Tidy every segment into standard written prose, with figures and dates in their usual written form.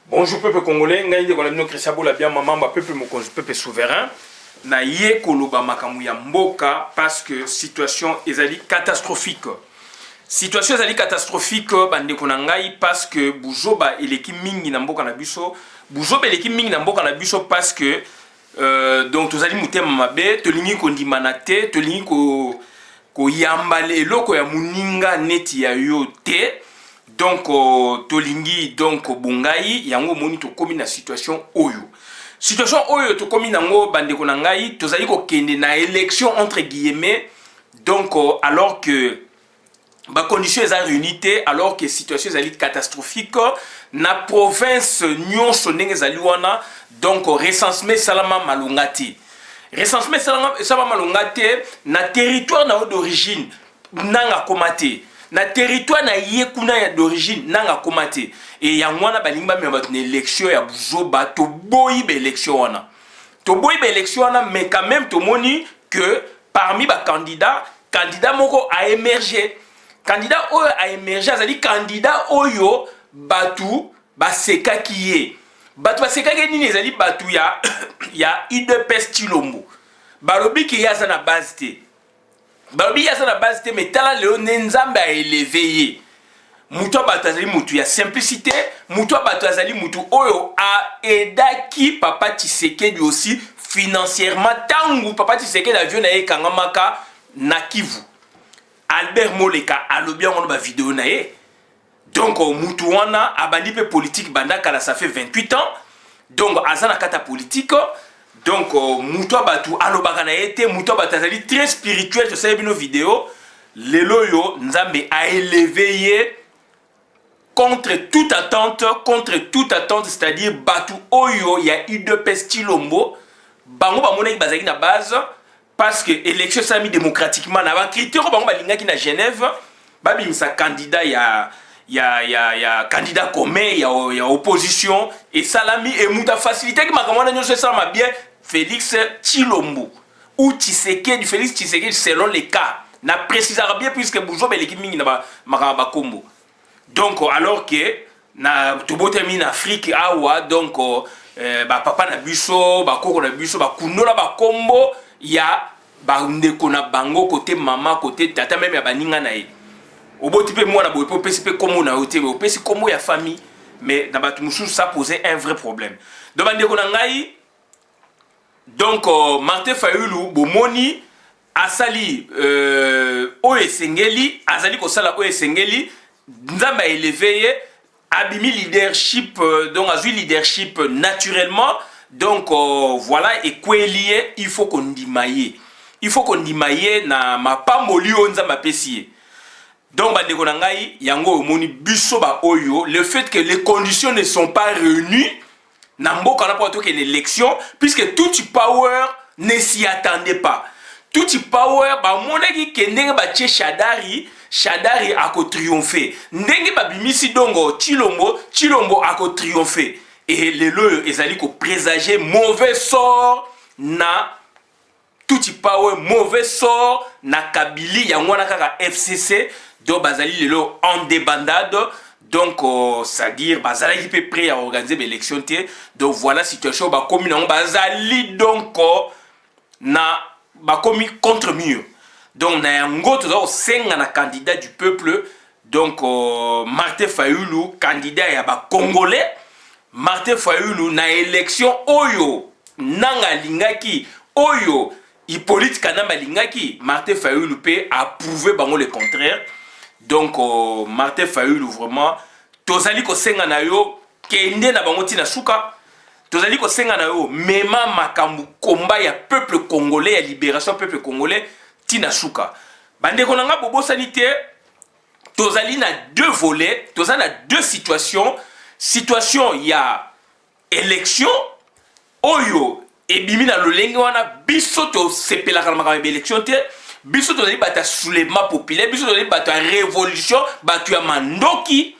Bonjour peuple congolais, ngaïde kolabino Christian Bola bien maman ba peuple mokonzi peuple souverain na ye koloba makamu ya mboka parce que situation ezali catastrophique. Situation ezali catastrophique bande konangai parce que buzoba eleki mingi na mboka na biso, buzoba eleki mingi na mboka na biso parce que donc tozali mutema mabe, tolingi kondimana te, tolingi ko yambale eloko ya muninga neti ya yo te. Donc tolingi donc bungai yango moni to komi na situation oyo. Situation oyo to komi nango bande ko nangai tozali ko kende na élection entre guillemets donc alors que ba condition eza réunité alors que situation ezali catastrophique na province nyonso ndenge ezali wana donc recensement salama malongati. Recensement salama malongati na territoire na d'origine nanga komate. Na territoire na yekuna d'origine nanga komate et yangwana balingba me batune élection ya buzoba to boyi be élection wana to boyi be élection wana mais quand même to moni que parmi ba candidat moko a émergé azali candidat oyo batu baseka kiye batu baseka ke nini ezali batu ya UDPS Chilombo balobi ki yaza na base te. Balobi ya na base te mais tala leo nenzambe a élevé mutu bato azali mutu ya simplicité, mutu bato azali mutu oyo a edaki papa Tshisekedi aussi financièrement tangu papa Tshisekedi avion na ye kangamaka na Kivu. Albert Moleka alobi yango ba vidéo na ye. Donc mutu wana abandi pe politique bandaka ça fait 28 ans. Donc azana kata politique. Donc muto batu alobaka na ete muto batazali très spirituel je sais bino vidéo lelo yo nzambe a élevé contre toute attente c'est-à-dire batu oyo ya UDPS Chilombo bango bamonaki bazali na base parce que élection sami démocratiquement na ba critère bango balingaki na Genève babimisa candidat ya candidat commun ya opposition et salami et muta facilité ki makamwana nyoso salama bien Félix Chilombo ou Tshisekedi, Félix Tshisekedi selon les cas. Na précisera bien puisque Boujo beleki mingi na makaba kombo. Donc alors que na tobotemi na Afrique awa donc ba papa na biso, ba koko na biso, ba kunola ba kombo ya ba ndeko na bango côté maman côté tata même ya baninga na ye. Oboti pe moi na boye pe pe komo na hote, pe si komo ya famille mais na batu mususu ça posait un vrai problème. Donc bandeko na ngai donc Martin Fayulu bomoni asali oesengeli azali ko sala oesengeli nzamba élevé abimi leadership donc azui leadership naturellement donc voilà et kwelié il faut qu'on dimaye na mapamboli o nzamba pesier. Donc bandeko na ngai yango moni biso ba oyo le fait que les conditions ne sont pas réunies Nambo kana pas que l'élection puisque tout power ne s'y attendait pas. Tout power ba monaki ke ndenge ba tche Shadari a ko triompher. Ndenge ba bimisi dongo Chilombo a ko triompher. Et lelo ezali ko présager mauvais sort na tout power mauvais sort na Kabili ya ngwana kaka FCC do bazali lelo en débandade. Donc, c'est-à-dire, bazali qui prêt à organiser l'élection. Donc, voilà situation. Bakomi na bazali donc na bakomi contre mur. Donc, na yango tozo senga na candidat du peuple. Donc, Martin Fayulu, candidat ya ba Congolais. Martin Fayulu na élection oyo nanga lingaki oyo Hippolyte Kanamba lingaki. Martin Fayulu peut approuver bango le contraire. Donc Martin Fayulu vraiment tozali ko senga na yo kende na bango tina suka tozali ko senga na yo mema makambu komba ya peuple congolais ya libération peuple congolais tina suka bande ko nanga bobo sanité tozali na deux volets tozali na deux situation ya élection oyo ebimi na lolenge wana biso to sepela kana makambu élection te biso tozali bata soulèvement populaire biso tozali bata révolution batu ya mandoki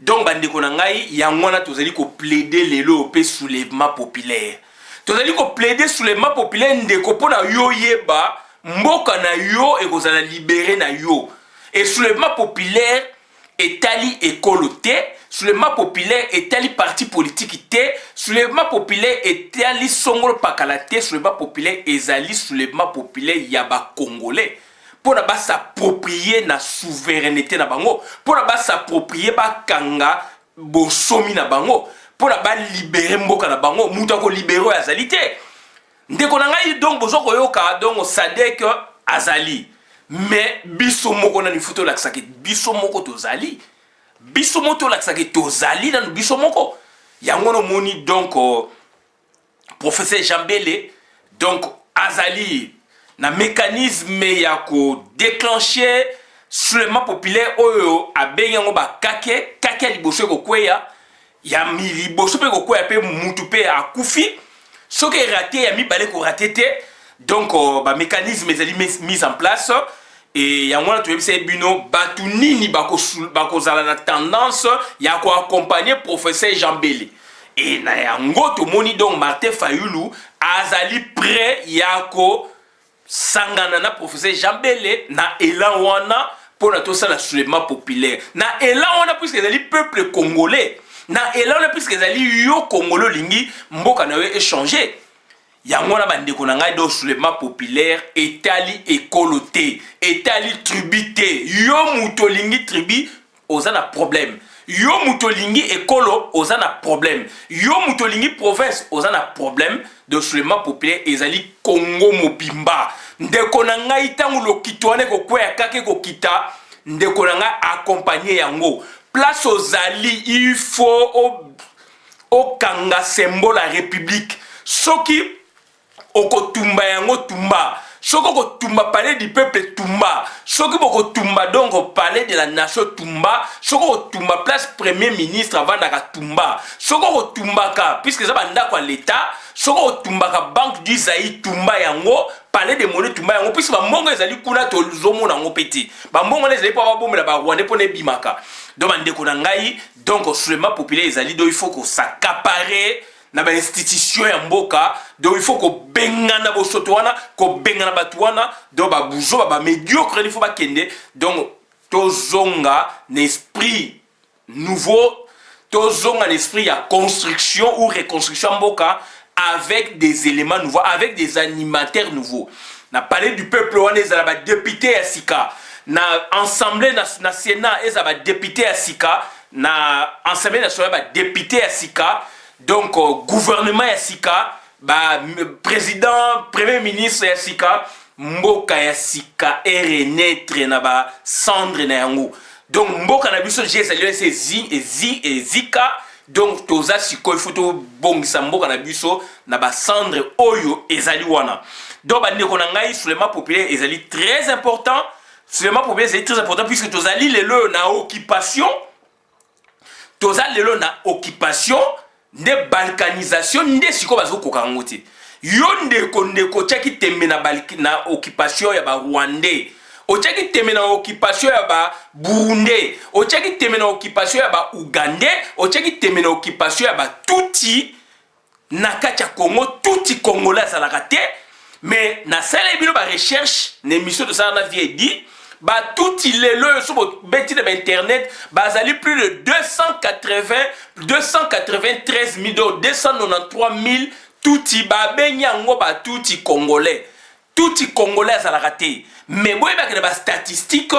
donc bandeko na ngai yango wana tozali ko plaider lelo pe soulèvement populaire tozali ko plaider soulèvement populaire ndeko pona yo yeba mboka na yo ekozala libéré na yo et soulèvement populaire etali ekolo te soulèvement populaire etali parti politique te, soulèvement populaire etali songolo pakala te, soulèvement populaire ezali soulèvement populaire yaba congolais. Pour ne pas s'approprier na souveraineté na bango, pour ne pas s'approprier ba kanga bosomi na bango, pour ne pas libérer mboka na bango, muta ko libérer azali te. Ndeko na ngai donc bozo koyoka donc Sadek azali. Mais biso moko na nifuto la kisaki biso moko tozali. Biso moko la kisaki tozali na biso moko. Yango no moni donc professeur Jambele donc azali na mécanisme ya ko déclencher soulèvement populaire oyo abenyango ba kake liboso ko kweya ya mi liboso pe ko kweya pe mutu pe akufi soki raté ya mi balé ko raté te donc ba mécanisme ezali mis en place et yango na toyebisa bino batu nini bako zala na tendance ya ko accompagner professeur Jambele et na yango to moni donc Martin Fayulu azali prêt ya ko sangana na professeur Jambele na élan wana pour na tout ça la soulèvement populaire na élan wana puisque les peuple congolais na élan wana puisque les yo congolo lingi mboka na yo échanger yango na bandeko na ngai do soulèvement populaire etali ekoloté etali tribité yo muto lingi tribi ozana problème yo muto lingi ekolo ozana problème yo muto lingi province ozana problème de soulèvement populaire ezali Congo mobimba ndeko na ngai tangu lokito wane ko kweya kake ko kita ndeko na ngai accompagner yango place ozali il faut au kanga symbole la république soki okotumba yango tumba soki okotumba palais du peuple tumba soki okotumba donc palais de la nation tumba soki okotumba place premier ministre avant daka tumba soki okotumbaka puisque ça banda kwa l'état soki okotumbaka banque du Zaïre tumba yango palais de monnaie tumba yango puisque bambongo ezali kuna tozomona yango peti bambongo ezali po babomela ba Rwanda po ne bimaka donc bandeko na ngai donc soulèvement populaire ezali donc il faut que s'accaparer na ba institution ya mboka donc il faut ko bengana bo soto wana ko bengana batu wana donc ba buzo ba médiocre il faut ba kende donc tozonga n'esprit nouveau tozonga l'esprit ya construction ou reconstruction mboka avec des éléments nouveaux avec des animateurs nouveaux na palais du peuple wana ezala ba député ya sika na assemblée na sénat ezala ba député ya sika na assemblée nationale ba député ya sika donc gouvernement ya sika ba président premier ministre ya sika mboka ya sika renaître na ba cendre na yango donc mboka na biso ezali zika donc toza siko il faut to bongisa mboka na biso na ba cendre oyo ezali wana donc bandeko na ngai soulèvement populaire ezali très important soulèvement populaire ezali très important puisque tozali lelo na occupation nde balkanisation nde siko bazo kokango te yo ndeko tchaki tembe na occupation ya ba Rwandais otchaki tembe na occupation ya ba Burundais otchaki tembe na occupation ya ba Ugandais otchaki tembe na occupation ya ba Tutsi na kati ya Congo Tutsi congolais azalaka te mais na sala bino ba recherche na émission de ça na vie dit ba tout il est le sur bêtise de internet bazali plus de 293 000 donc 293 000 touti ba benyango ba touti congolais à la raté mais boy ba ba statistique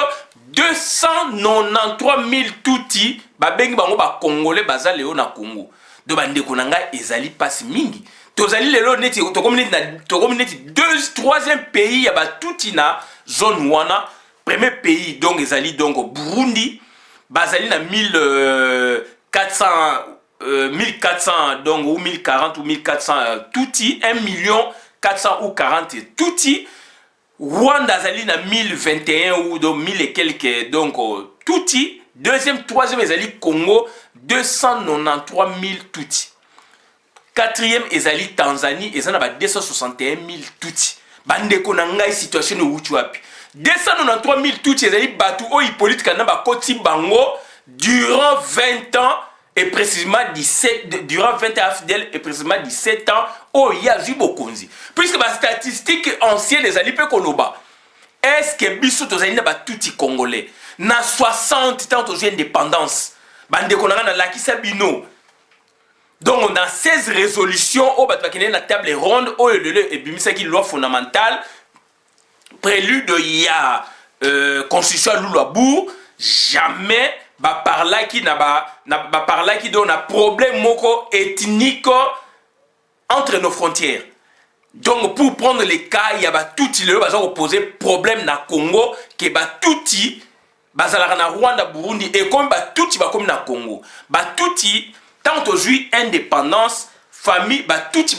293 000 touti ba bengi bango ba congolais bazali na Congo do ba ndeko na ngai ezali passe mingi tozali lelo neti to community 3e pays ya ba touti na zone wana. Premier pays donc ezali donc Burundi bazali na 1400 donc ou 1040 ou 1400 touti 1 400 ou 40 touti Rwanda azali na 1021 ou donc 1000 et quelques donc touti troisième ezali Congo 293 000 touti quatrième ezali Tanzanie ezana ba 261 000 touti bandeko na ngai situation no wutu wapi 293 000 touti ezali batu o Hippolyte Kanamba koti bango durant 20 ans et précisément 17 durant 20 ans fidèle et précisément 17 ans o yazu bokonzi puisque ba statistique ancienne ezali pe koloba est-ce que biso tozali na ba touti congolais na 60 ans to indépendance bande konanga na lakisa bino. Donc on a 16 résolutions au batbakine na table ronde au lele et bimisaki loi fondamentale prélude ya constitution Lulabou jamais ba parla qui na ba parla qui donne un problème moko ethnique entre nos frontières. Donc pour prendre les cas il y a ba touti le baza opposer problème na Congo que ba touti bazalaka na Rwanda Burundi et comme ba touti ba comme na Congo ba touti tant aujourd'hui indépendance famille ba touti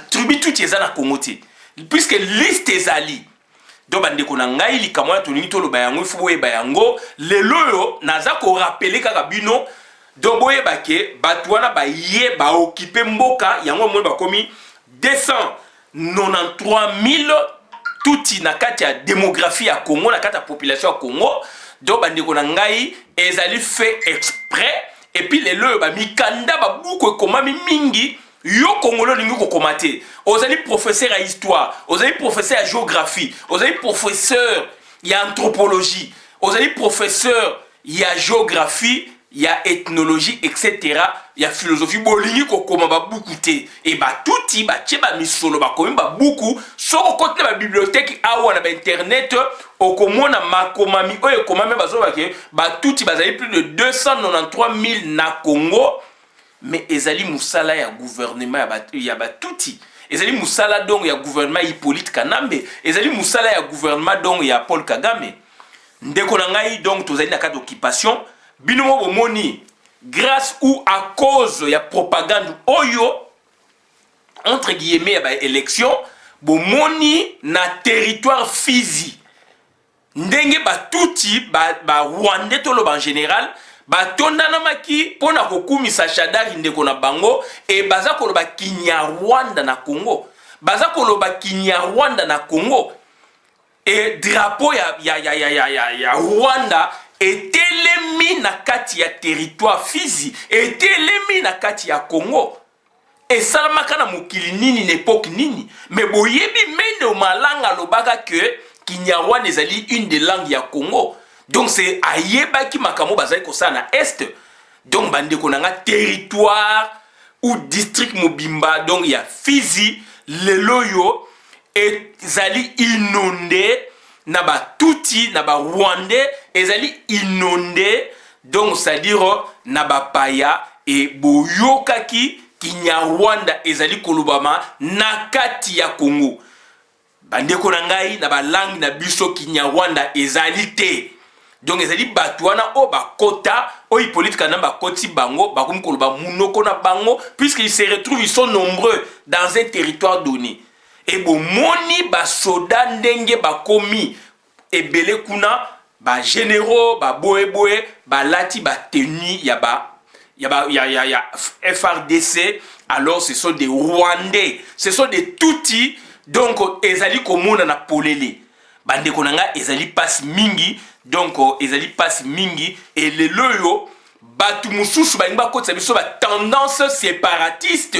tribu touti eza na Congo te puisque liste ezali donc bandeko na ngai likamwa tolingi to lo bayango ifo boye bayango lelo yo naza ko rappeler kaka bino donc boye bake batwana ba ye ba occuper mboka yango mo ba komi 293 000 touti na kati ya démographie ya Congo na kati ya population ya Congo donc bandeko na ngai ezali fait exprès. Et puis les leux ba mikanda ba buko komami mingi yo kongolo lingi ko komate ozali professeur à histoire ozali professeur à géographie ozali professeur ya anthropologie ozali professeur ya géographie ya ethnologie etc ya philosophie bolingi ko koma ba buku te et ba touti ba tcheba misolo ba komi ba buku soko kote ba bibliothèque awa na ba internet okomona makomami oyo komami bazo bake ba touti bazali plus de 293 000 na Congo mais ezali musala ya gouvernement ya ba touti ezali musala donc ya gouvernement Hippolyte Kanambe ezali musala ya gouvernement donc ya Paul Kagame ndeko na ngai donc tozali na cas d'occupation binomo bomoni grâce ou à cause ya propagande oyo entre guillemets ya ba élection bomoni na territoire Fizi ndenge batuti ba Rwandais to loba en général batondana maki pona kokumisa Shadari ndeko na bango et baza koloba Kinyarwanda na Congo baza koloba Kinyarwanda na Congo et drapeau ya Rwanda etelemi na kati ya territoire Fizi etelemi na kati ya Congo et salamaka na mokili nini n'époque nini mais boyebi mene malanga lobaka que Kinyarwanda ezali une des langues ya Congo donc c'est ayeba ki makamo bazali ko sa na est donc bandeko nanga territoire ou district Mobimba donc ya Fizi lelo yo ezali inondé na ba touti na ba Rwandais ezali inondé donc c'est-à-dire na ba paya et boyokaki Kinyarwanda ezali kolobama na kati ya Congo bandeko na ngai na ba langue na biso Kinyarwanda ezali te donc ezali batwana o bakota o Hippolyte Kanamba koti bango bakomi koloba munoko na bango puisqu'ils se retrouvent ils sont nombreux dans un territoire donné et bomoni ba soda ndenge bakomi ebele kuna ba généraux ba boye ba lati ba tenue ya FRDC alors ce sont des Rwandais ce sont des Tutsis donc ezali komona na polele bande konanga ezali passe mingi donc ezali passe mingi et le loyo batu mususu ba kotsa biso ba tendance séparatiste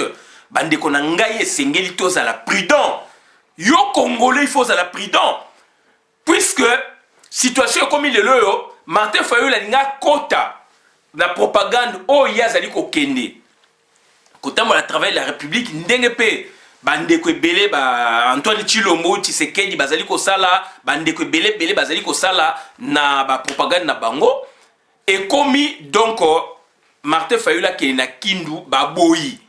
bande konanga esengeli toza la prudent yo congolais il faut à la prudent puisque situation comme il est là Martin Fayulu la kota la propagande o yazali ko kende kota mo la travail la République ndenge pe bandeko ebele ba Antoine Tshilombo Tshisekedi bazali ko sala bandeko ebele bazali ko sala na ba propagande na bango et komi donc Martin Fayulu ke na kindu baboyi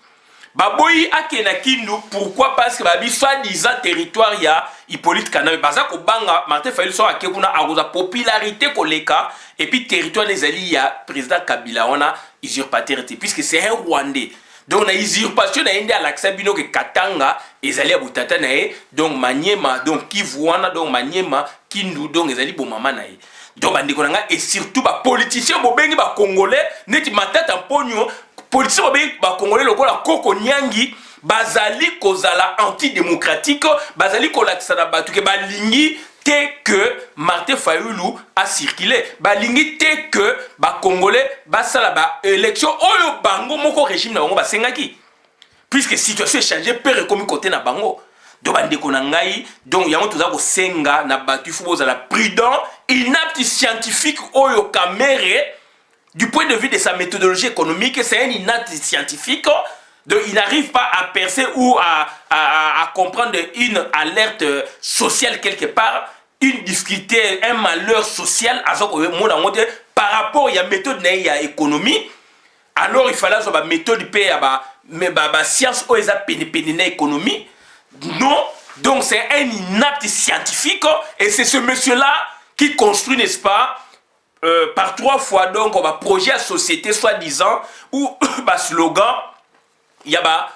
ake na kindu pourquoi parce que babi soi-disant territoire ya Hippolyte Kanambe baza ko banga Martin Fayulu so ake kuna akoza popularité koleka et puis territoire nezali ya président Kabila wana usurpateur puisque c'est un Rwandais donc na usurpation na indi alakisa bino ke Katanga ezali abutata na ye donc Maniema donc Kivu wana donc Maniema Kindu donc ezali bo mama na ye donc bandeko nanga et surtout ba politiciens bobengi ba congolais neti matata mponyo politiciens bobengi ba congolais lokola Koko Nyangi bazali kozala antidémocratique bazali kolakisa na batu ke balingi te que Martin Fayulu a circulé balingi te que ba congolais basala ba élection oyo bango moko régime na bango basengaki puisque situation est changée pere comme côté na bango donc bandeko na ngai donc yango toza ko senga na batu fu bozala prudent inapte scientifique oyo kamere du point de vue de sa méthodologie économique, c'est un inapte scientifique. Donc, il n'arrive pas à percer ou à comprendre une alerte sociale quelque part, une difficulté, un malheur social par rapport à la méthode de l'économie. Alors, il fallait une méthode de science ou de l'économie. Non, donc c'est un inapte scientifique et c'est ce monsieur-là qui construit, n'est-ce pas, par 3 fois donc on va projet à société soi-disant ou slogan il y a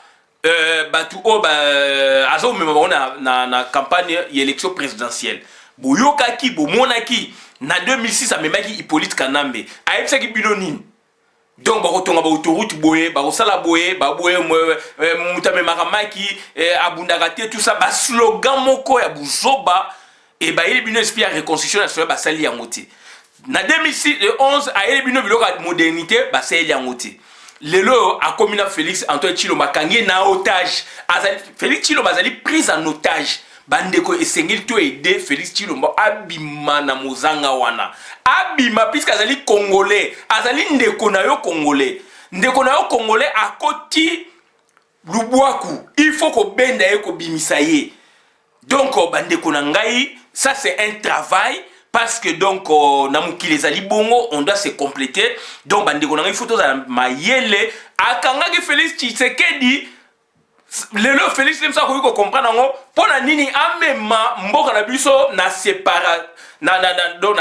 na campagne élection présidentielle boyokaki bomonaki na 2006 amemaki Hippolyte Kanambe ayebisaki bino nini donc bakotonga ba autoroute boye bakosala boye baboye mutamemaka maki abundaka te tout ça slogan moko ya buzoba et bayeli bino esprit ya reconstruction nationale basali yango te na 2011 ayeli bino biloko ya modernité basali yango te lelo akomi na Félix Antoine Tshilombo kangi na otage Félix Tshilombo azali prise en otage bandeko esengeli to aider Félix Tshilombo abima na mozanga wana abima puisque azali congolais azali ndeko na yo congolais akoti lubwaku il faut ko benda ye ko bimisa ye donc bandeko na ngai ça c'est un travail parce que donc na mukili ezali bongo on doit se compléter donc bandeko na ngai il faut to za mayele akangaki Félix Tshisekedi lelo Félix Lemsa ko comprendre ngo pona nini amema mboka na biso na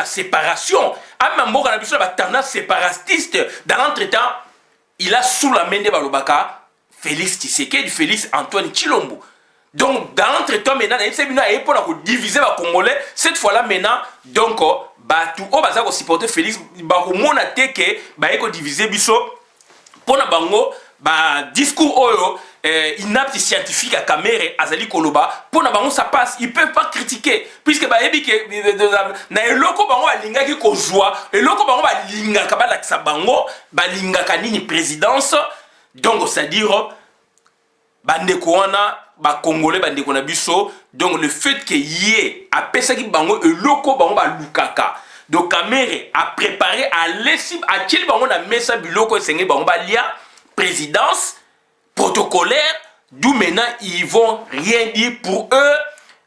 séparation amema mboka na biso ba tendance séparatiste dans l'entretemps il a sous la main de balobaka Félix Tshisekedi Félix Antoine Tshilombo donc dans l'entretemps maintenant il bino a pour diviser les Congolais cette fois là maintenant donc tout o baza ko supporter Félix ba ko mona teke ba ko diviser biso pona bango ba discours oyo inapte scientifique à Kamere azali koloba pona bango ça passe ils peuvent pas critiquer puisque ba yebi ke na eloko bango balingaki ko joie eloko bango balingaka balakisa bango balingaka nini présidence donc c'est-à-dire bandeko wana ba congolais bandeko na biso donc le fait que yé a pesaki bango eloko bango ba lukaka donc Kamere a préparé à l'essai à til bango na mesa biloko esengeli bango ba lia présidence protocolaire d'où maintenant ils vont rien dire pour eux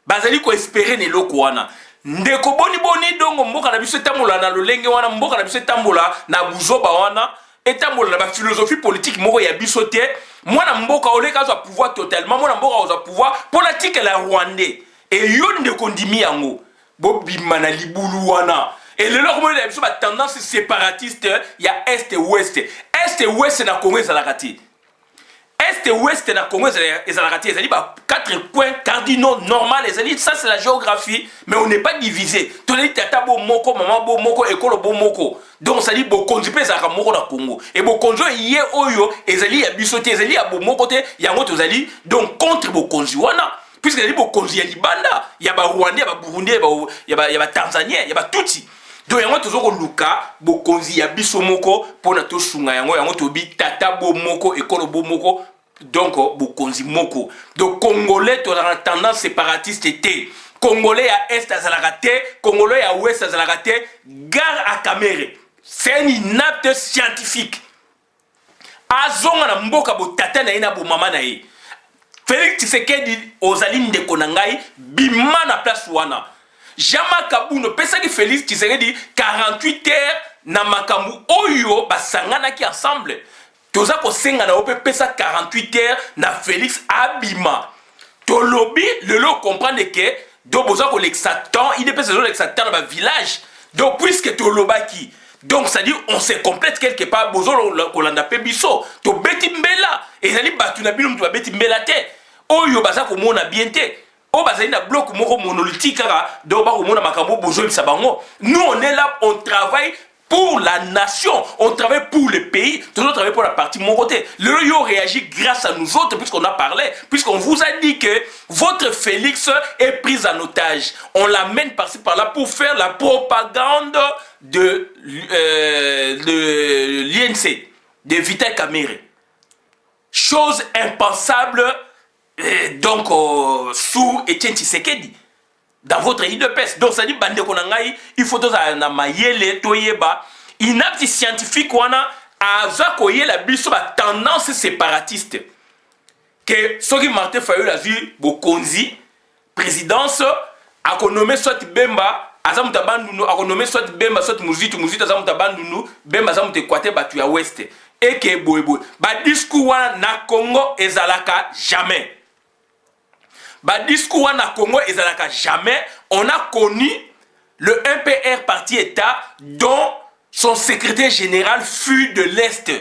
bazali ko espérer ne loko wana ndeko boni donc mboka na biso tambola na lolenge wana mboka na biso tambola na buzoba wana etambola na ba philosophie politique moko ya biso te mwana mboka oleka za pouvoir totalement mwana mboka za pouvoir politique la rwandais et yo ndeko ndimi yango bobima na libulu wana et le loko na biso ba tendance séparatiste ya est et ouest na Congo ezalaka te est et ouest na Congo ezalaka te ezali ba 4 points cardinaux normal ezali ça c'est la géographie mais on n'est pas divisé toleli tata bo moko maman bo moko ekolo bo moko donc ça dit bokonzi pe ezalaka moko na Congo et bokonzi ye oyo ezali ya biso te ezali ya bo moko te yango tozali donc contre bokonzi wana puisque ezali bokonzi ya libanda ya ba Rwandais ya ba Burundi ya ba Tanzanien ya ba Tutsi donc yango tozoko luka bokonzi ya biso moko pona to sunga yango tobi tata bo moko ekolo bo moko donc bokonzi moko donc congolais to la tendance séparatiste était congolais à est azalaka te congolais à ouest azalaka te gare à Kamere c'est un inapte scientifique azonga na mboka bo tata na ina bo mama na ye Félix Tshisekedi ozali ndeko na ngai bima na place wana Jama Kabuno pesaki Félix Tshisekedi 48 heures na makambu oyo basangana ki ensemble toza ko senga na ope pesa 48 heures na Félix abima to lobby le lo comprendre que do boza ko l'exactant il dépêche de l'exactant dans ba village donc puisque to lobaki donc ça dit on se complète quelque part bozo ko landa pe biso to beti mbela et zali batu na bino to beti mbela te oyo baza ko mona bien te o bazali na bloc moko monolithique donc ba ko mona makambo bozo bisa bango nous on est là on travaille pour la nation, on travaille pour le pays, tout le monde travaille pour la partie de mon côté. Le Yo réagit grâce à nous autres, puisqu'on a parlé, puisqu'on vous a dit que votre Félix est pris en otage. On l'amène par-ci par-là pour faire la propagande de l'INC, de Vital Kamerhe. Chose impensable, donc, sous Etienne Tshisekedi. Dans votre IDPS. Donc ça dit bande konangai, il faut to na mayele toyeba inapti scientifique wana aza koyela biso ba tendance séparatiste que soki Martin Fayulu azwi bokonzi présidence akonome soit Bemba aza muta bandundu akonome soit Bemba soit Muzitu aza muta bandundu Bemba aza muta Equateur batu ya Ouest et que boy ba discours wana na Congo ezalaka jamais ba discours wana Congo ezalaka jamais. On a connu le MPR parti État dont son secrétaire général fut de l'Est.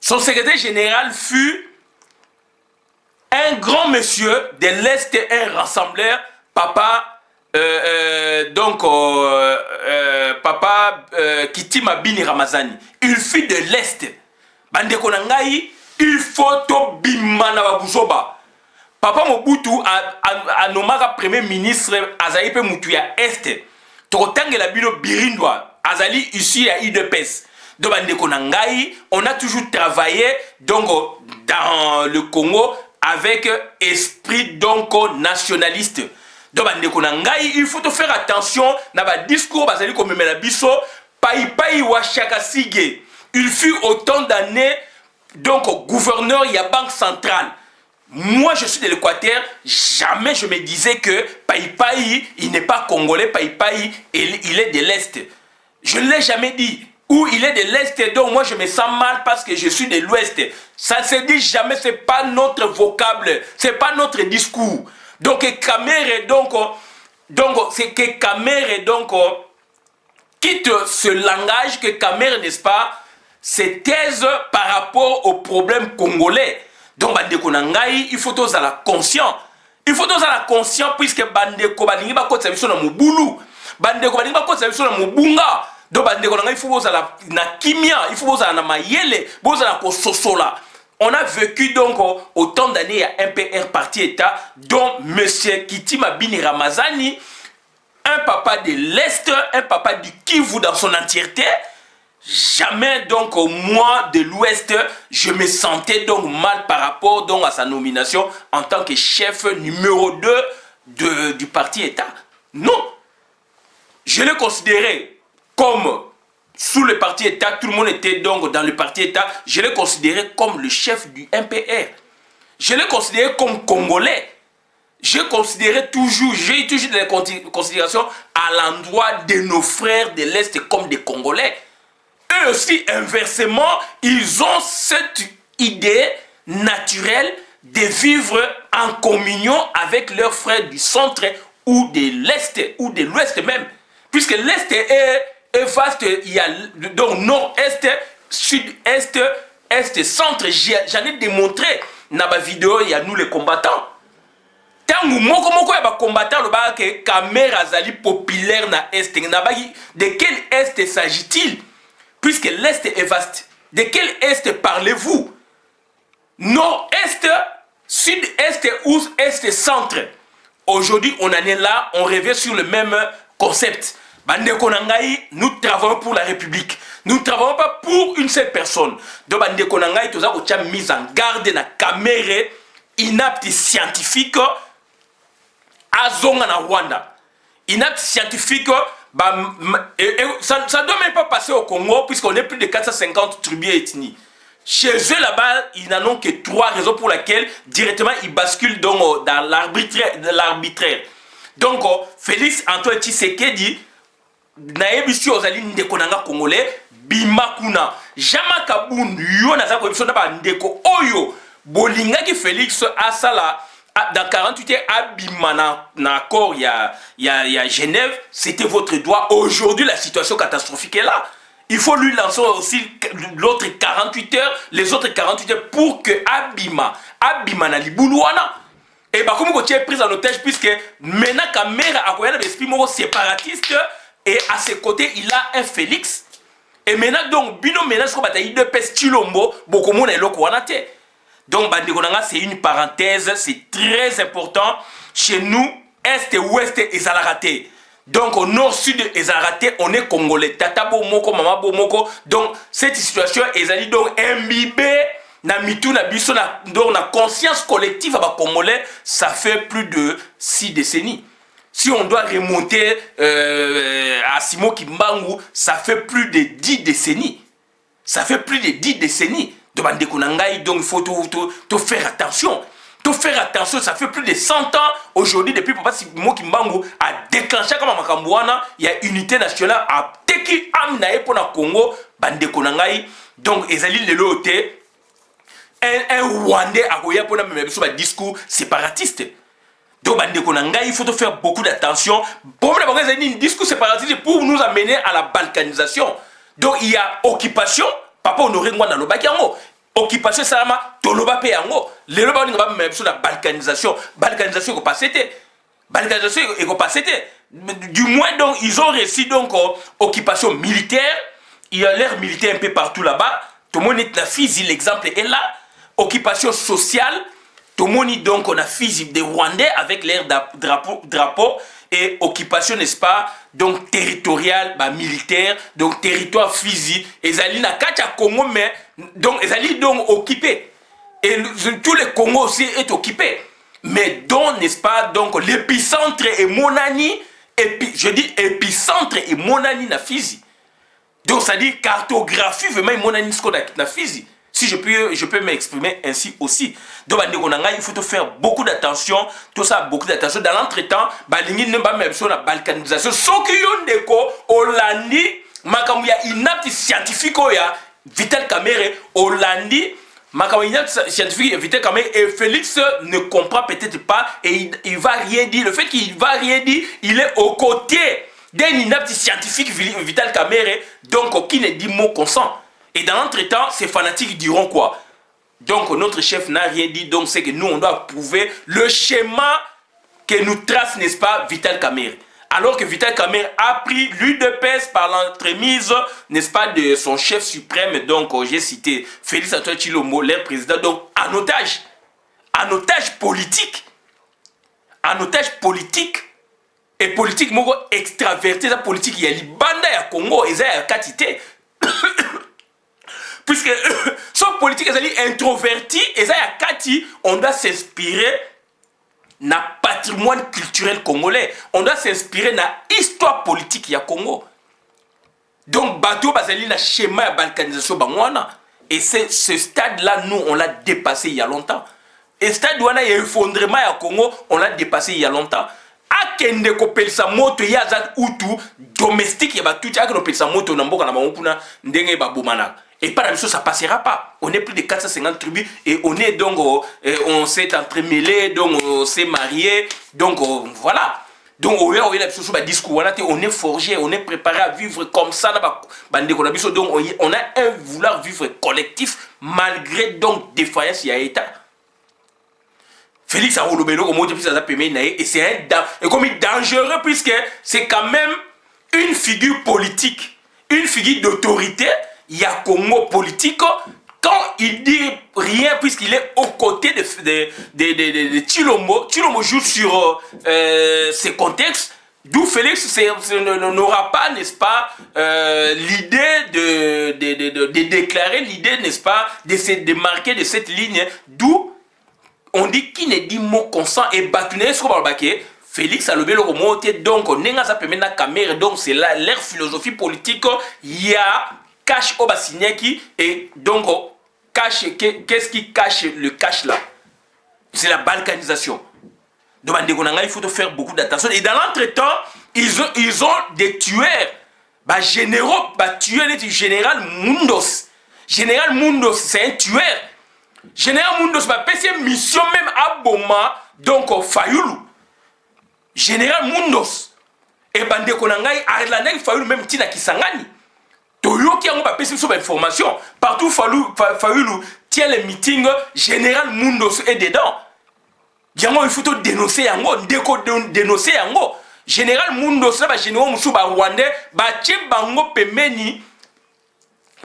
Son secrétaire général fut un grand monsieur de l'Est, un rassembleur, papa, papa Kitima Bini Ramazani. Il fut de l'Est. Bande Konangai, il faut to bimana babuzoba. Papa Mobutu a nommé premier ministre Azaï pe Mutuya Est. Totange la bino Birindwa. Azali ici à IDPS. Donc bande Konangai, on a toujours travaillé donc dans le Congo avec esprit donc nationaliste. Donc bande Konangai, il faut te faire attention na ba discours bazali comme la biso pai wa Chaka Sige. Il fut autant d'années donc gouverneur il y a banque centrale. Moi je suis de l'Équateur, jamais je me disais que Pai il n'est pas congolais, Pai il est de l'Est. Je ne l'ai jamais dit. Ou il est de l'Est, donc moi je me sens mal parce que je suis de l'Ouest. Ça ne se dit jamais, ce n'est pas notre vocable, ce n'est pas notre discours. Donc Kamere c'est que Kamere quitte ce langage que Kamere, n'est-ce pas, se taise par rapport aux problèmes congolais. Donc Bandeko Nangai, il faut tous à la conscient. Il faut tous à la conscient puisque Bandeko Balingi ba kotsa biso na mubulu. Bandeko Balingi ba kotsa biso na mubunga. Donc Bandeko Nangai, il faut tous à la na kimia, il faut tous à la mayele, faut à la kososola. On a vécu donc autant d'années à MPR parti État dont monsieur Kitima Bini Ramazani, un papa de l'Est, un papa du Kivu dans son entièreté. Jamais donc moi de l'Ouest je me sentais donc mal par rapport donc à sa nomination en tant que chef numéro 2 du parti État. Non, je l'ai considéré comme sous le parti État, tout le monde était donc dans le parti État, je l'ai considéré comme le chef du MPR. Je l'ai considéré comme Congolais. J'ai considéré toujours, j'ai eu toujours des considérations à l'endroit de nos frères de l'Est comme des Congolais. Eux aussi, inversement, ils ont cette idée naturelle de vivre en communion avec leurs frères du centre ou de l'Est ou de l'Ouest même. Puisque l'Est est vaste, il y a donc nord-est, sud-est, est, centre. J'en ai démontré dans ma vidéo, il y a nous les combattants. Tangu moko ya ba combattant le ba que Kamera zali populaire na Est. De quel Est s'agit-il? Puisque l'Est est vaste. De quel Est parlez-vous? Nord-Est, Sud-Est, Ouest, Est, Centre. Aujourd'hui, on en est là, on revient sur le même concept. Bandeko Nangai, nous travaillons pour la République. Nous ne travaillons pas pour une seule personne. Donc, Bandeko Nangai, tout ça, on a mis en garde na caméra inapte scientifique à Zonga na Rwanda. Inapte scientifique. Ça ne doit même pas passer au Congo puisqu'on est plus de 450 tribus et ethnies. Chez eux là-bas, ils n'en ont que 3 raisons pour lesquelles directement ils basculent donc dans l'arbitraire. Donc Félix Antoine Tshisekedi nayebisu ozali ndeko nanga congolais bimakuna Jama Kabundu yo naza ko biso na ba ndeko oyo bolingaki Félix asala dans 48 heures abima na accord il y a Genève, c'était votre droit. Aujourd'hui la situation catastrophique est là. Il faut lui lancer aussi l'autre 48 heures, les autres 48 heures pour que abima na libuluana. Et bah comme tu es pris en otage puisque maintenant Kamera a un esprit séparatiste et à ses côtés il a un Félix. Et maintenant donc bino ménage comme bataille de peste chilombo beaucoup monde est loko wanate. Donc c'est une parenthèse, c'est très important. Chez nous, Est et Ouest et Zalaraté. Donc au nord-sud et Zalaraté, on est congolais. Tata Bomoko, Mama Bomoko. Donc cette situation est donc imbibée. Na mitou na biso na donc na conscience collective à congolais, ça fait plus de 6 décennies. Si on doit remonter à Simon Kimbangu, ça fait plus de 10 décennies. Ça fait plus de 10 décennies. Donc il faut tout faire attention. Tout faire attention, ça fait plus de 100 ans aujourd'hui, depuis Papa Simon Kimbangu a déclenché comme Makambouana, il y a unité nationale à Teki Amnae pour le Congo, Bande Konangai. Donc, Ezali Lelote, un Rwandais a goya pour un discours séparatiste. Donc, Bande Konangai, il faut faire beaucoup d'attention. Pour un discours séparatiste pour nous amener à la balkanisation. Donc, il y a occupation, Papa Honoré Ngwanda Lobakiango. Occupation salama toloba pe yango le loba ni ba même sur la balkanisation ko passé balkanisation ko passé du moins donc ils ont réussi donc occupation militaire, il y a l'air militaire un peu partout là-bas, tout le monde est la physique, l'exemple est là. Occupation sociale, tout le monde donc on a physique des Rwandais avec l'air drapeau et occupation, n'est-ce pas, donc territoriale, bah, militaire, donc territoire physique. Et Zali na kacha Congo, mais donc Zali donc occupé. Et tout le Congo aussi est occupé. Mais donc, n'est-ce pas, donc l'épicentre est Monani, je dis épicentre est Monani na physique. Donc ça dit cartographie vraiment Monani ce qu'on a na physique. Si je peux m'exprimer ainsi aussi. Donc, il faut faire beaucoup d'attention. Tout ça, beaucoup d'attention. Dans l'entretemps, il n'y a pas même la balkanisation. Ce qui est Hollandi, il y a une apte scientifique, Vital Kamerhe, Hollandi, scientifique Vital Kamerhe, et Félix ne comprend peut-être pas et il va rien dire. Le fait qu'il va rien dire, il est aux côtés d'un inapte scientifique Vital Kamerhe, donc qui ne dit mot consent. Et dans l'entretemps, ces fanatiques diront quoi? Donc notre chef n'a rien dit, donc c'est que nous on doit prouver le schéma que nous trace, n'est-ce pas, Vital Kamerhe. Alors que Vital Kamerhe a pris l'UDPS par l'entremise, n'est-ce pas, de son chef suprême, donc j'ai cité Félix Antoine Tshilombo, leur président, donc en otage politique, et politique moko extraverti, la politique il y a l'Ibanda, il y a Congo, il y a Katité. Puisque son politique est introverti et ça y a Kati, on doit s'inspirer na patrimoine culturel congolais, on doit s'inspirer na histoire politique ya Congo. Donc bateau bazali na schéma de balkanisation bangwana et c'est ce stade là nous on l'a dépassé il y a longtemps. Et stade où on a effondrement ya Congo, on l'a dépassé il y a longtemps. Akende ko pelisa moto ya za utu domestique ya batuti akende ko pelisa moto na mboka na banguna ndenge ba bomana. Et par la même chose, ça ne passera pas. On est plus de 450 tribus et on est donc, on s'est entremêlé, donc on s'est marié, donc voilà. Donc on est forgé, on est préparé à vivre comme ça. Donc on a un vouloir vivre collectif malgré donc défaillance il y a état. Félix Arolobelo, et c'est comme dangereux puisque c'est quand même une figure politique, une figure d'autorité. Il y a Congo politique, quand il dit rien, puisqu'il est aux côtés de Tshilombo, Tshilombo joue sur ces contextes, d'où Félix n'aura pas, n'est-ce pas, l'idée de déclarer, l'idée, n'est-ce pas, de se démarquer de cette ligne, d'où on dit qui ne dit mot consent et batuné sur le baquet. Félix a levé le remonté, donc on n'est pas la caméra, donc c'est là leur philosophie politique, il y a cache au Bassignaki et donc cache, qu'est-ce qui cache le cache là? C'est la balkanisation. Donc il faut faire beaucoup d'attention. Et dans l'entretemps, ils ont des tueurs, généraux, tueurs du général Mundos. Général Mundos, c'est un tueur. Général Mundos va passer une mission même à Boma, donc Fayoulou. Général Mundos. Et Bande Konangai, Arlanai Fayoulou, même Tina Kisangani. Toyoki a pas passé sur information. Partout Fayoulou tient les meetings, Général Mundos est dedans. Il faut dénoncer yango, dénoncer yango. Général Mundos là, général Moussouba Rwandais, tché bango pemeni.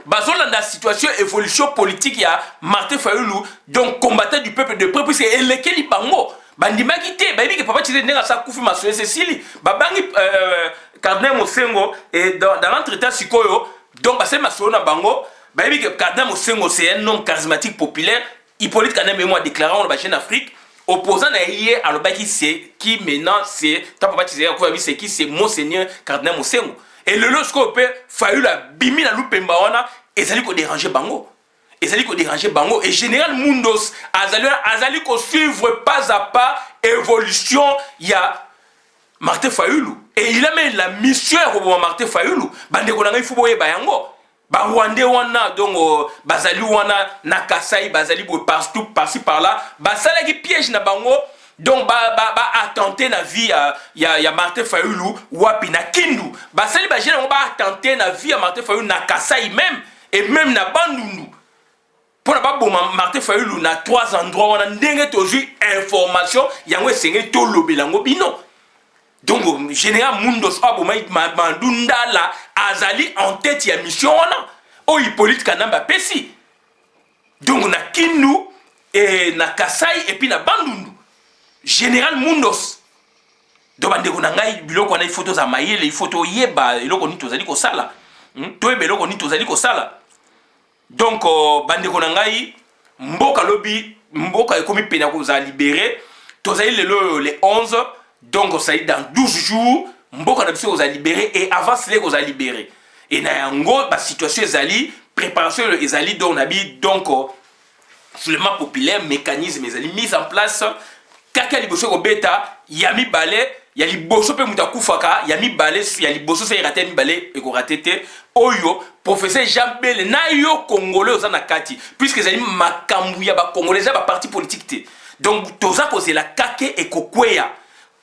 Dans la situation évolution politique, il y a Martin Fayoulou, donc combattant du peuple de près, puisque il est quel bango. Bandima quitté, baby que papa tire n'a sa koufi ma Cécile. Babangi Cardinal Mosengo et dans l'entretien sikoyo. Donc, c'est ma soeur Bango. Baby, Kadam Osengo, c'est un homme charismatique populaire. Hippolyte Kanem et moi déclarons la chaîne Afrique. opposant na yé alobaki c'est qui maintenant c'est ta papa tisé ko c'est qui c'est monseigneur cardinal Mosengo et le lorsqu'on peut fallu la bimi na lupemba wana ezali ko déranger bango et général Mundos azali ko suivre pas à pas évolution il y a Martin Fayulu et il a même la mission pour Martin Fayulu bande ko ngai fubo yeba yango ba Rwandais wana donc bazali wana na Kasai bazali bo partout par-ci par-là basala ki piège na bango donc ba attenter na vie ya Martin Fayulu wapi na Kindu basali ba jena ba attenter na vie ya Martin Fayulu na Kasai même et même na Bandundu pour na ba bo Martin Fayulu na 3 endroits wana ndenge tozu information yango esengeli to lobelango bino. Donc, général Mundos Abomai Mandunda la azali en tête ya mission wana. O Hippolyte Kanamba pesi. Donc na Kindu et na Kasai et puis na Bandundu. Général Mundos. Donc bandeko na ngai biloko na photos za mayele, photo yeba eloko ni tozali ko sala. To yeba eloko ni tozali ko sala. Donc bandeko na ngai mboka lobi mboka ekomi pena ko za libérer. Tozali le 11. Donc, ça y est, dans 12 jours, Mboka na biso oza libéré et avant cela oza libéré. Et na yango, la situation ezali, préparation ezali, donc soulèvement populaire, mécanisme ezali, mise en place, kaka liboso ko beta, yami balé, ya liboso pe mutakufaka, yami balé, ya liboso se raté mi balé et ko raté te, oyo, professeur Jean Bel, na yo congolais oza na kati, puisque ezali makambu ya ba congolais ba parti politique te. Donc, toza ko la kake et ko kweya.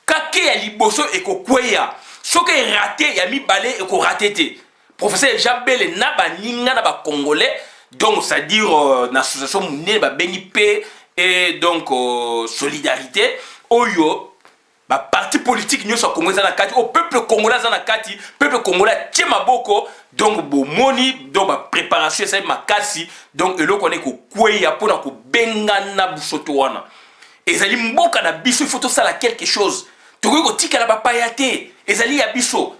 Kake ya liboso eko kweya soke raté ya mi balé eko raté te professeur Jabel na ba ninga na ba congolais donc c'est à dire l'association munene ba bengi pe et donc solidarité oyo ba parti politique nyoso congolais na kati au peuple congolais na kati peuple congolais tie maboko donc bomoni donc ba préparation ça makasi donc eloko ne ko kweya pona ko bengana busoto wana ezali mboka na biso il faut tout ça la quelque chose. Tika la papayate, ezali ya biso.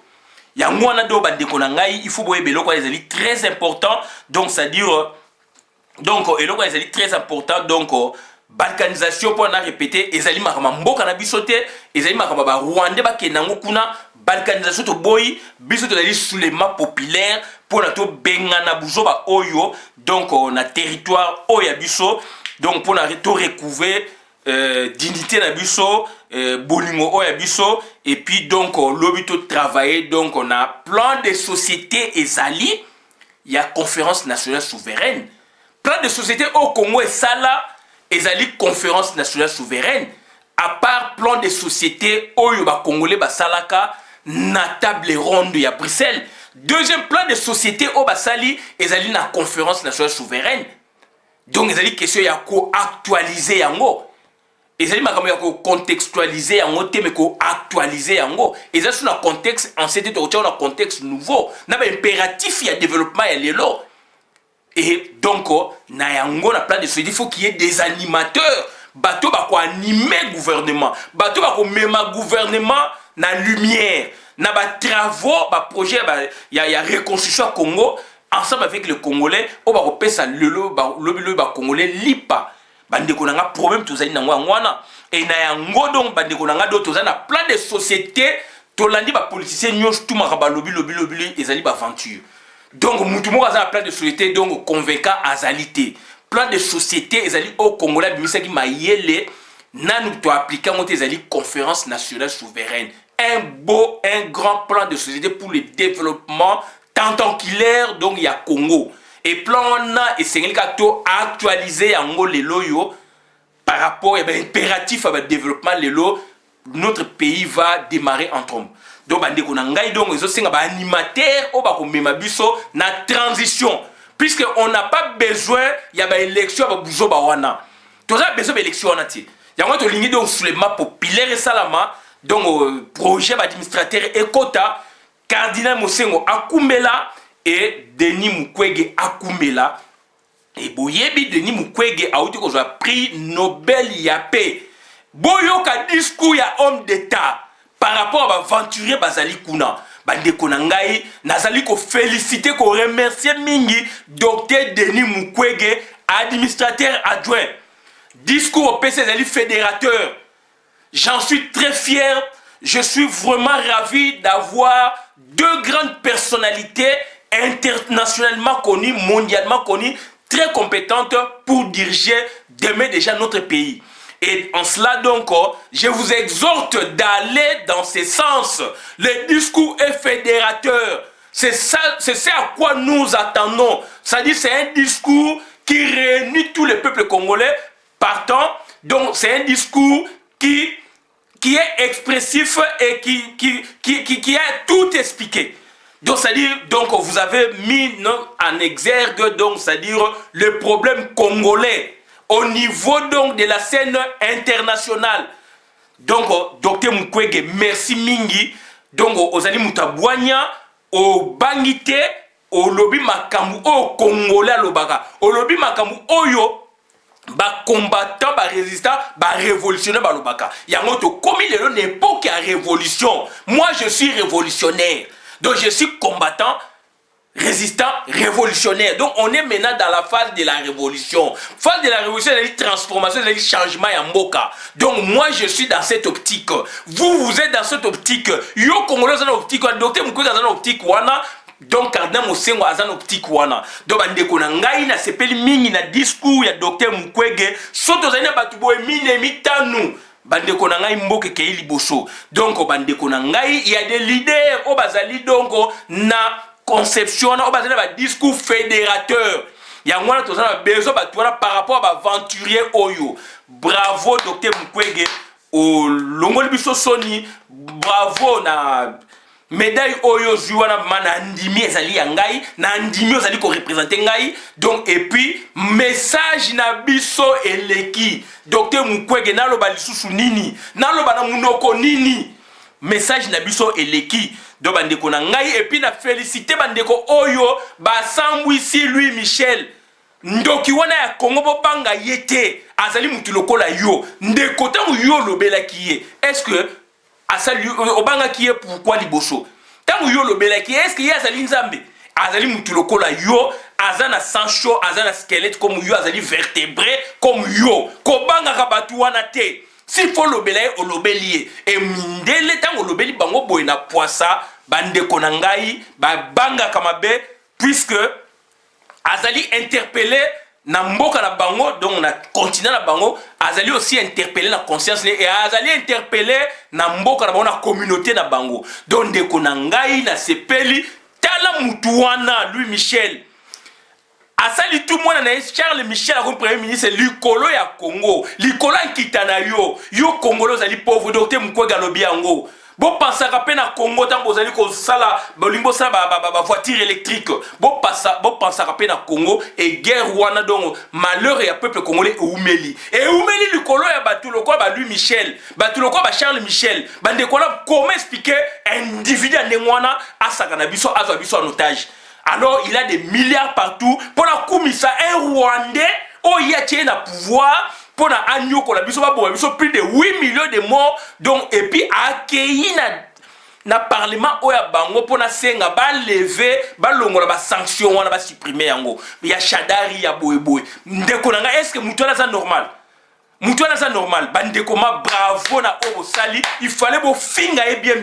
Ya mwana do bandeko na ngai, il faut boye beloko ezali très important. Donc ça dire donc eloko ezali très important donc balkanisation pour na répéter ezali makama mboka na biso te, ezali makama ba Rwandais ba kenango kuna balkanisation to boy, biso to ezali soulèvement populaire pour na to bengana buzo ba oyo donc na territoire oya biso donc pour na to recouvrer dignité na biso bolingo oya biso et puis donc l'obito travailler donc on a plan de société ezali il y a conférence nationale souveraine plan de société au Congo et sala ezali conférence nationale souveraine à part plan de société oyo ba congolais ba salaka na table ronde ya Bruxelles deuxième plan de société au basali ezali na conférence nationale souveraine donc ezali question ya ko actualiser yango. Et ça dit que contextualiser en te mais ko actualiser yango et ça sur un contexte en c'était un contexte nouveau na ba impératif il y a développement et l'élo et donc na yango na plan de société il faut qu'il y ait des animateurs bateau ba ko animer gouvernement bateau ba ko mema gouvernement na lumière na ba travaux ba projet ba ya reconstruction Congo ensemble avec les Congolais on va repasser le Congolais lipa bandeko nanga problème tozali na ngwana et na yango donc bandeko nanga do tozali na plan de société tolandi ba politicien nyos tout makaba lobi ezali ba aventure donc mutu moko za plan de société donc convaincant azalité plan de société ezali au Congolais bimisaki mayele nanu to appliquer ngote ezali conférence nationale souveraine un grand plan de société pour le développement tentanculaire donc il y a Congo. Et plan na et c'est actualiser en gros les loyaux par rapport à l'impératif à développement les lots notre pays va démarrer en trombe. Donc bandeko na ngai donc ils sont animateurs au ba mema biso na transition puisque on n'a pas besoin il y a ba élection ba buzo ba wana. Tous ça besoin d'élection wana ti. Yango to lingi donc soulèvement populaire et salama donc projet administrateur et quota cardinal Mosengo akumela et Denis Mukwege akumela et boyebi Denis Mukwege a outi ko joa prix Nobel ya paix boyoka discours ya homme d'état par rapport à aventurier bazali kuna bandeko na ngai nazali ko féliciter ko remercier mingi docteur Denis Mukwege administrateur adjoint discours au PC ezali fédérateur. J'en suis très fier. Je suis vraiment ravi d'avoir deux grandes personnalités internationalement connues, mondialement connues, très compétentes pour diriger demain déjà notre pays. Et en cela donc, je vous exhorte d'aller dans ce sens. Le discours est fédérateur. C'est ça à quoi nous attendons. C'est-à-dire c'est un discours qui réunit tous les peuples congolais partant. Donc c'est un discours qui est expressif et qui a tout expliqué. Donc, c'est-à-dire, donc, vous avez mis en exergue, donc, c'est-à-dire, le problème congolais au niveau, donc, de la scène internationale. Donc, Dr Mukwege, merci mingi. Donc, Ozali Mutabwanya, au Bangite, au lobby Makambu, au Congolais, au lobby Makambu, Oyo. Ba combattant, ba résistant, ba révolutionnaire, ba lobaka. Yango to comme il est l'époque à révolution. Moi je suis révolutionnaire. Donc je suis combattant, résistant, révolutionnaire. Donc on est maintenant dans la phase de la révolution. Phase de la révolution, c'est la transformation, c'est le changement en Mboka. Donc moi je suis dans cette optique. Vous êtes dans cette optique. Yo Congolais dans cette optique. Docteur Moukou dans cette optique. Wana. Donc Cardinal Mosengo azan optique wana. Donc bandeko na ngai na sepeli mingi na discours ya Dr Mukwege soto zanya batu boye mine mitanu bandeko na ngai mboke ke liboso. Donc bandeko na ngai il y a des leaders au bazali donc na conception na au bazali ba discours fédérateur. Ya ngwana tozana bezo batu wana par rapport à aventurier oyo. Bravo Dr Mukwege au longoli biso soni. Bravo na médaille oyo zuwana mana ndimi ezali ya ngai na ndimi ozali ko représenter ngai. Donc et puis message na biso eleki Dr Mukwege naloba lisusu nini naloba na munoko nini message na biso eleki do bandeko na ngai et puis na féliciter bandeko oyo basambwisi lui Michel ndoki wana ya Congo bopanga yete azali mutu lokola yo ndeko tangu yo lobelaki ye. Est-ce que asali obanga kiye pourquoi liboso tangu yo lobela ki est-ce qu'il y a azali nzambe azali mutu lokola yo azana sang chaud azana squelette comme yo azali vertébré comme yo kobanga ka batu wana te s'il faut lobela o lobeli et mindele tangu lobeli bango boye na poisa bandeko na ngai ba banga kamabe puisque azali interpellé na mboka na bango donc na continent na bango azali aussi interpellé na conscience et azali interpellé na mboka na bango na communauté na bango donc ndeko na ngai na sepeli tala mutu wana lui Michel asali tout mwana na Charles Michel comme premier ministre likolo ya Congo likolo nkitana yo Congolais azali pauvre Dr Mukwege lobi yango. Bon pensaka pe na Congo tant bozali ko sala bolimbo sa ba voiture électrique bon pensaka pe na Congo et guerre wana donc malheur ya peuple congolais eumeli likolo ya batu lokwa ba lui Michel batu lokwa ba Charles Michel bande ko la comment expliquer individu ndengwana asaka na biso azwa biso en otage alors il a des milliards partout pour la kumisa un Rwandais oh ya tie na pouvoir pour na anyoko la biso ba biso plus de 8 millions de morts donc et puis accueilli na parlement oya bango pour na senga ba lever ba longola ba sanction wana ba supprimer yango ya Shadari ya boyeboy ndeko nanga est-ce que mutu na ça normal bandeko ma bravo na obo sali il fallait bo finga et bien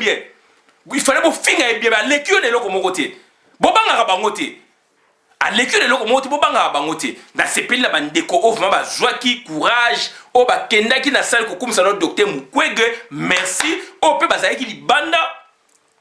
ba lekio de loko mokote bo banga ka bango te à l'école de l'autre bobanga bangote na sepeli la bandeko ovma bazwaki courage o bakendaki na salle ko kumisa no Dr Mukwege merci o pe bazaki libanda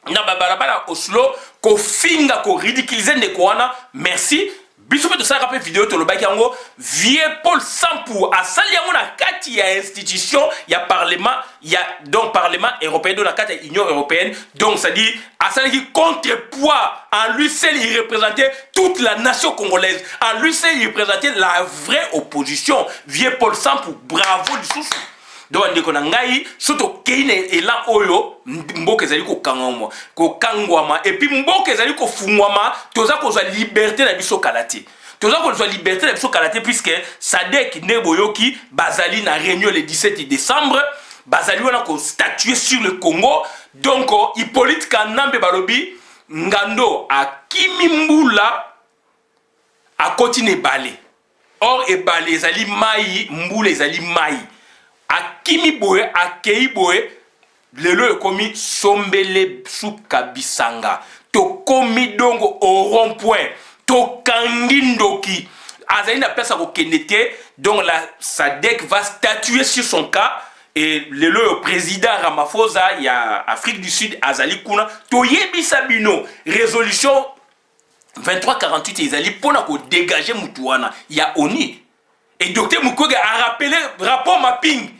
na babalabala Oslo ko finga ko ridiculiser ndeko wana merci biso pe to sala pe vidéo to lobaki yango vieux Paul Sampour asali yango na kati ya institution ya parlement ya donc parlement européen de la carte union européenne donc ça dit asali qui contrepoids en lui seul il représentait toute la nation congolaise en lui seul il représentait la vraie opposition vieux Paul Sampour bravo du sous donc ndeko na ngai soto keine elan oyo mboka ezali ko kangwama et puis mboka ezali ko fungwama toza ko za liberté na biso kalate toza ko za liberté na biso kalate puisque Sadek Neboyoki bazali na réunion le 17 décembre bazali wana ko statuer sur le Congo donc Hippolyte Kanambe balobi ngando akimi mbula a continuer balé or ebale ezali mai mbula ezali mai akimi boye akei boye lelo ekomi sombele suka bisanga tokomi dongo au rond-point tokangi ndoki azali na place akokende te donc la SADC va statuer sur son cas et le président Ramaphosa il y a Afrique du Sud azali kuna toyebisa bino résolution 2348 ezali pona ko dégager mutuana il y a ONU et docteur Mukwege a rappelé rapport mapping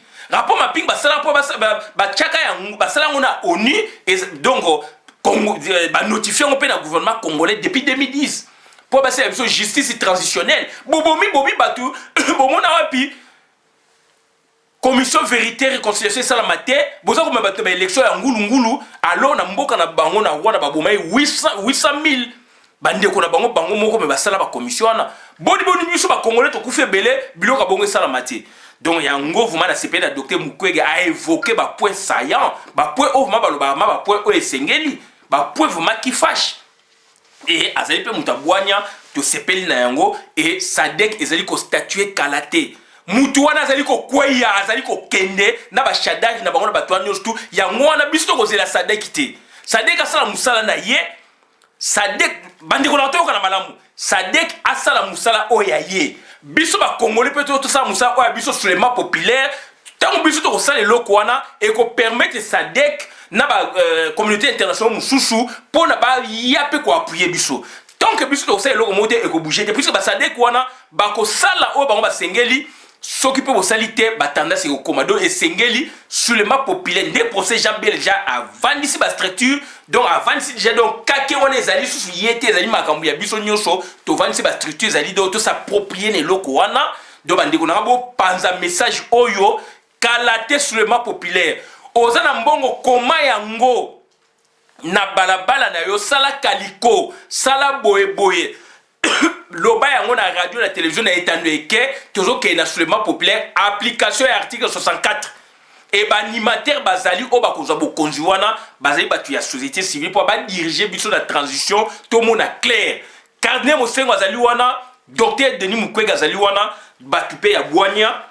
basala po ba tchaka ya basala ngona ONU et donc ba notifier on pe na gouvernement congolais depuis 2010 pour passer la justice transitionnelle bobomi batu bomona wapi commission vérité réconciliation salamate boza ko mabata ba élection ya ngulu alors na mboka na bango na wana babomai 800,000 bandeko na bango moko me basala ba commission wana boni biso ba congolais to kufe belé biloka bongo salamate donc yango vraiment na CPI na docteur Mukwege a évoqué ba point saillant ba point vraiment baloba ba point o esengeli ba point vraiment qui fâche et azali pe mutabwanya to sepeli na yango et SADC ezali ko statuer kalaté mutu wana azali ko kweya azali ko kende na ba shadari na bango na batwa nyonso yango wana biso to kozela SADC te SADC asala musala na ye SADC bandeko na toyoka na malamu SADC asala musala oya ye biso ba congolais peut tout ça musala oya biso seulement populaire tant biso to kosala eloko wana et ko permettre SADC na ba communauté internationale mususu pour na ba yape ko appuyer biso tant que biso to kosala eloko mote e ko bouger te puisque ba SADC wana ba ko sala o bango ba sengeli s'occuper de salité batanda c'est au commando et sengeli sur le map populaire des procès Jean Belja avant ici ba structure donc avant ici déjà donc kake wana ezali sous yete ezali makambu ya biso nyonso to vandi ba structure ezali donc to s'approprier ne loko wana donc bandeko na bo panza message oyo kalaté sur le map populaire ozana mbongo koma yango na balabala na yo sala kaliko sala boye loba yango na radio na télévision na etando eke tozo ke na seulement populaire application et article 64 et ba animateur bazali o ba kozwa bokonzi wana bazali batu ya société civile pour ba diriger biso na transition to mona clair Cardinal Mosengo azali wana docteur Denis Mukwege azali wana batu pe ya bwanya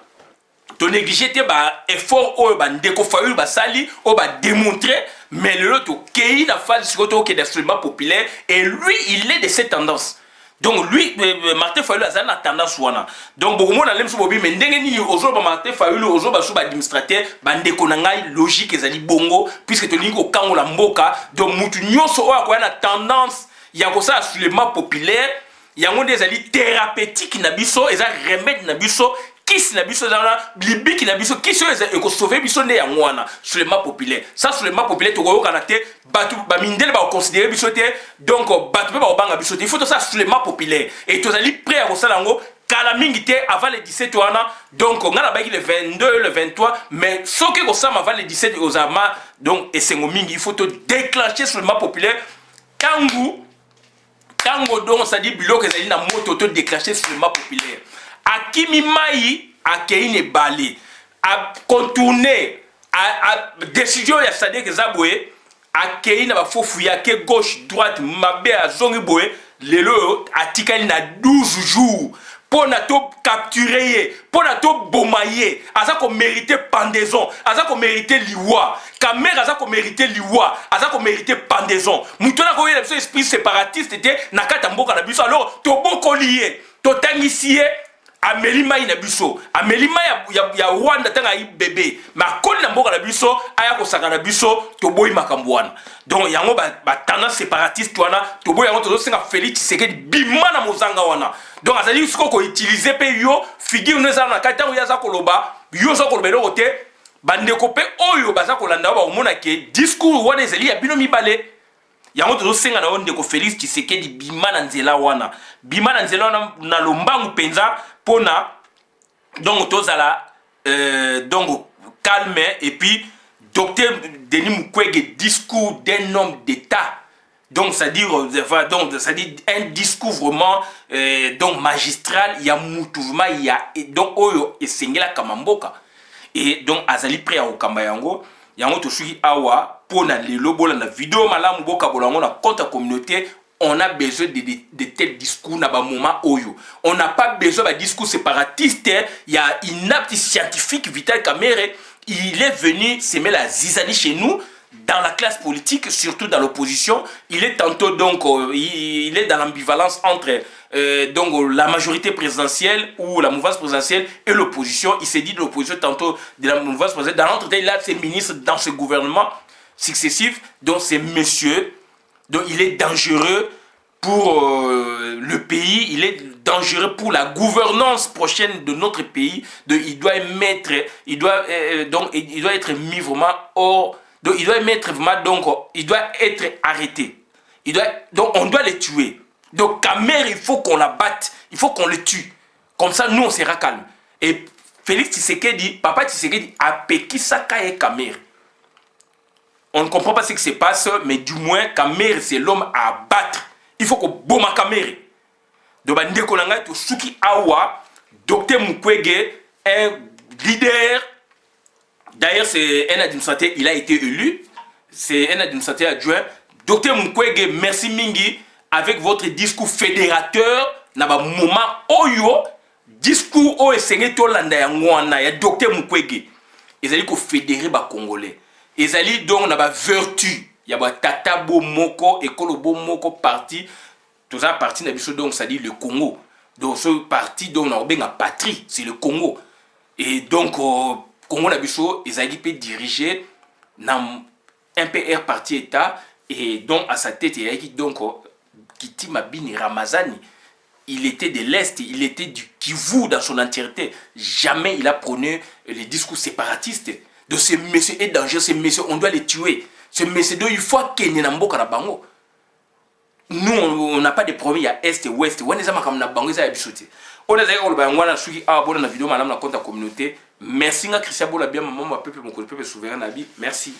to négliger te ba effort o ba ndeko fayulu basali o ba démontrer mais le to kei na phase sikoto ke na seulement populaire et lui il est de cette tendance. Donc lui, Martin Fayulu a une tendance wana. Donc beaucoup de monde a l'aime bobi mais ndenge ni ozo ba Martin Fayulu ozo ba sous ba administrateur bande konangai logique ezali bongo puisque to lingo kango la mboka donc mutu nyonso o akoya na tendance ya ko sa sur le map populaire yango ezali thérapeutique na biso eza remède na biso kisi na biso dans libiki na biso kisi eko sauver biso ne yango wana sur le map populaire ça sur le map populaire to ko kana te batu ba mindele ba considérer biso te donc batu ba banga biso te il faut tout ça sur le map populaire et to zali prêt à kosala ngo kala mingi te avant le 17 wana donc ngala ba ki le 22 le 23 mais ce que ko sama avant le 17 ozama donc esengo mingi il faut te déclencher sur le map populaire tango donc ça dit biloko ezali na moto to déclencher sur le map populaire akimi mai akeine bali a contourner a décision ya SADC ezabwe akeine ba fofu ya ke gauche droite mabe azongi boye lelo atikali na 12 jours pour na to capturer pour na to bomayer aza ko mériter pendaison aza ko mériter liwa kamera aza ko mériter liwa aza ko mériter pendaison mutona ko yela biso esprit séparatiste te na kata mboka na biso alors to bokolié to tangisie ameli mai na biso ameli mai ya Rwanda tanga yi bébé ma koli na mboka na biso aya ko saka na biso to boyi makambo wana donc yango ba tendance séparatiste wana to boyi yango to senga Félix Tshisekedi bima na mozanga wana donc azali siko ko utiliser pe yo figure neza na kata ya za koloba yo za koloba loko te bande ko pe oyo baza kolanda ba omona ke discours wana ezali ya bino mibale yango to senga na onde ko Félix Tshisekedi bima na nzela wana na lombangu penza pona donc tozala donc calme et puis docteur Denis Mukwege discours d'un homme d'état donc ça dit un discours vraiment donc magistral il y a mouvement il y a donc oyo esengela kamamboka et donc azali prêt à okamba yango to sui awa pona lelo bola na vidéo malamu boka bolango na compte communauté on a besoin de tels discours na ba moment oyo. On n'a pas besoin de discours séparatistes. Il y a une apte scientifique, Vital Kamerhe, il est venu semer la zizanie chez nous, dans la classe politique, surtout dans l'opposition. Il est tantôt donc, il est dans l'ambivalence entre donc, la majorité présidentielle ou la mouvance présidentielle et l'opposition. Il s'est dit de l'opposition tantôt de la mouvance présidentielle. Dans l'entretien, il a ses ministres dans ce gouvernement successif. Donc c'est monsieur. Donc il est dangereux pour le pays, il est dangereux pour la gouvernance prochaine de notre pays. Donc il doit être mis vraiment hors. Donc il doit mettre vraiment, donc il doit être arrêté. Donc on doit le tuer. Donc Kamerhe, il faut qu'on la batte, il faut qu'on le tue. Comme ça nous on sera calme. Et Félix Tshisekedi, Papa Tshisekedi a péki Saka et Kamerhe. On ne comprend pas ce qui se passe, mais du moins, Kamerhe, c'est l'homme à battre. Il faut qu'on bombe Kamerhe. Donc, Ndeko Nanga, Suki Awa, Dr Mukwege, un leader. D'ailleurs, c'est un administrateur, il a été élu. C'est un administrateur adjoint. Dr Mukwege, merci Mingi, avec votre discours fédérateur, naba moment oyo, discours o esengé tolanda ya ngwana ya Dr Mukwege. Ils allaient fédérer les Congolais. Ils allaient donc na ba vertu. Il y a tata bo moko ekolo bo moko parti. Tout ça parti na biso donc ça dit le Congo. Donc ce parti donc na benga patrie, c'est le Congo. Et donc Congo na biso ils allaient peut diriger dans un PR parti état et donc à sa tête il y a donc Kiti Mabini Ramazani. Il était de l'Est, il était du Kivu dans son entièreté. Jamais il a prôné les discours séparatistes. De ce monsieur est dangereux, ce monsieur, on doit les tuer. Ce monsieur, il faut qu'il y ait un bango. Nous, on n'a pas de problème, il y a Est et Ouest. On a des bango, ça a bisouté. On a des bango, on a vidéo, madame, la compte communauté. Merci, Christian Bola, bien, maman, peuple, mon peuple souverain, merci.